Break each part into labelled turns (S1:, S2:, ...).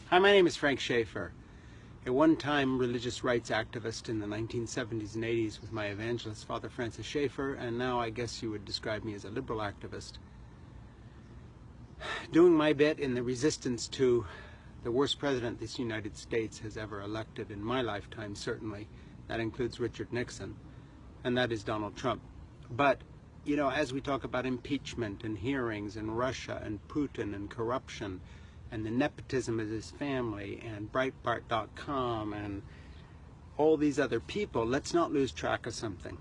S1: Hi, my name is Frank Schaefer, a one-time religious rights activist in the 1970s and 80s with my evangelist, Father Francis Schaefer, and now I guess you would describe me as a liberal activist. Doing my bit in the resistance to the worst president this United States has ever elected in my lifetime, certainly. That includes Richard Nixon, and that is Donald Trump. But, you know, as we talk about impeachment and hearings and Russia and Putin and corruption and the nepotism of his family and Breitbart.com and all these other people, let's not lose track of something.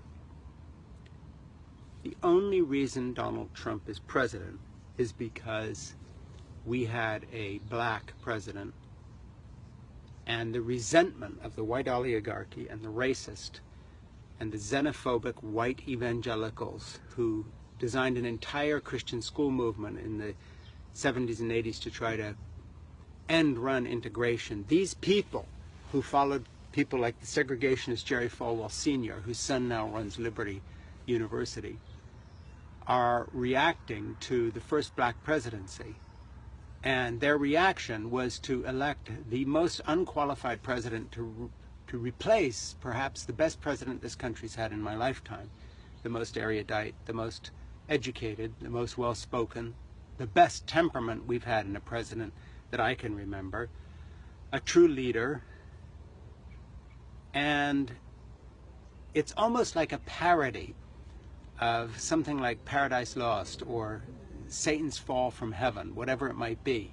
S1: The only reason Donald Trump is president is because we had a black president, and the resentment of the white oligarchy and the racist and the xenophobic white evangelicals who designed an entire Christian school movement in the 70s and 80s to try to end-run integration. These people who followed people like the segregationist Jerry Falwell Sr., whose son now runs Liberty University, are reacting to the first black presidency. And their reaction was to elect the most unqualified president to replace perhaps the best president this country's had in my lifetime, the most erudite, the most educated, the most well-spoken, the best temperament we've had in a president that I can remember, a true leader. And it's almost like a parody of something like Paradise Lost or Satan's Fall from Heaven, whatever it might be.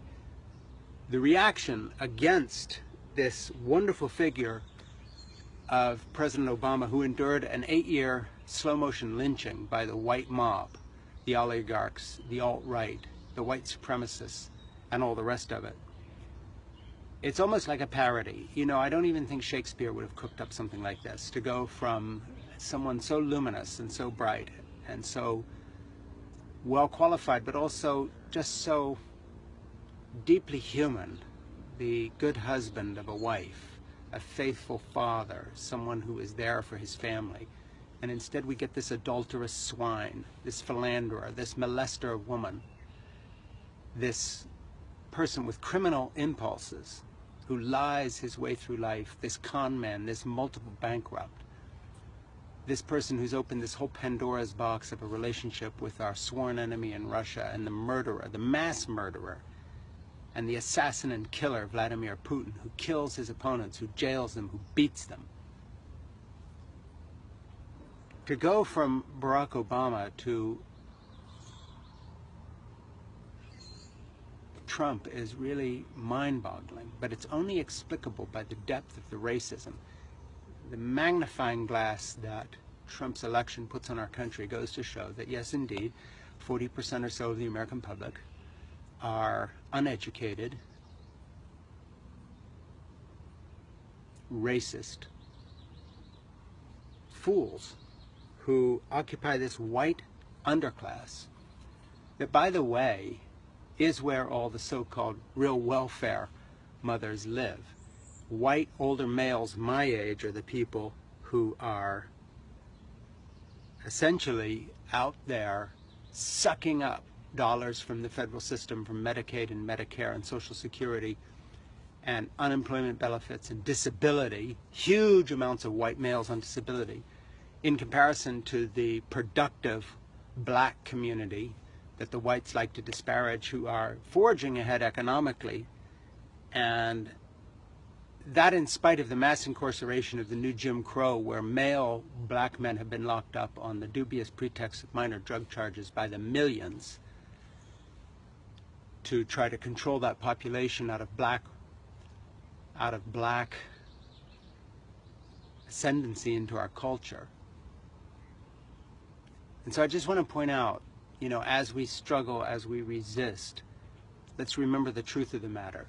S1: The reaction against this wonderful figure of President Obama, who endured an 8-year slow-motion lynching by the white mob, the oligarchs, the alt-right, the white supremacists, and all the rest of it. It's almost like a parody. You know, I don't even think Shakespeare would have cooked up something like this, to go from someone so luminous and so bright and so well qualified, but also just so deeply human, the good husband of a wife, a faithful father, someone who is there for his family. And instead we get this adulterous swine, this philanderer, this molester of woman, this person with criminal impulses who lies his way through life, this con man, this multiple bankrupt, this person who's opened this whole Pandora's box of a relationship with our sworn enemy in Russia, and the murderer, the mass murderer, and the assassin and killer Vladimir Putin, who kills his opponents, who jails them, who beats them. To go from Barack Obama to Trump is really mind-boggling, but it's only explicable by the depth of the racism. The magnifying glass that Trump's election puts on our country goes to show that, yes, indeed, 40% or so of the American public are uneducated, racist fools who occupy this white underclass that, by the way, is where all the so-called real welfare mothers live. White older males my age are the people who are essentially out there sucking up dollars from the federal system, from Medicaid and Medicare and Social Security and unemployment benefits and disability, huge amounts of white males on disability, in comparison to the productive black community that the whites like to disparage, who are forging ahead economically. And that in spite of the mass incarceration of the new Jim Crow, where male black men have been locked up on the dubious pretext of minor drug charges by the millions to try to control that population out of black ascendancy into our culture. And so I just want to point out, you know, as we struggle, as we resist, let's remember the truth of the matter.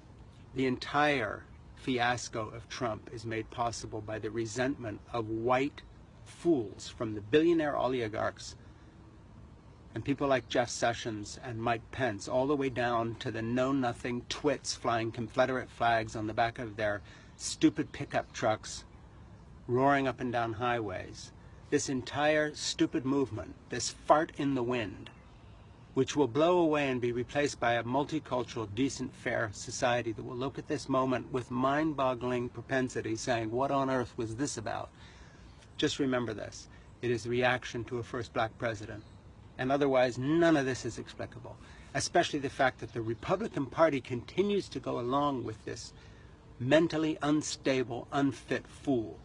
S1: The entire fiasco of Trump is made possible by the resentment of white fools, from the billionaire oligarchs and people like Jeff Sessions and Mike Pence, all the way down to the know-nothing twits flying Confederate flags on the back of their stupid pickup trucks, roaring up and down highways. This entire stupid movement, this fart in the wind, which will blow away and be replaced by a multicultural, decent, fair society that will look at this moment with mind-boggling propensity, saying, what on earth was this about? Just remember this. It is the reaction to a first black president. And otherwise, none of this is explicable, especially the fact that the Republican Party continues to go along with this mentally unstable, unfit fool.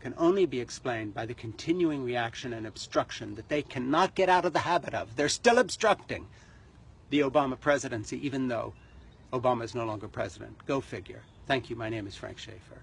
S1: Can only be explained by the continuing reaction and obstruction that they cannot get out of the habit of. They're still obstructing the Obama presidency, even though Obama is no longer president. Go figure. Thank you. My name is Frank Schaefer.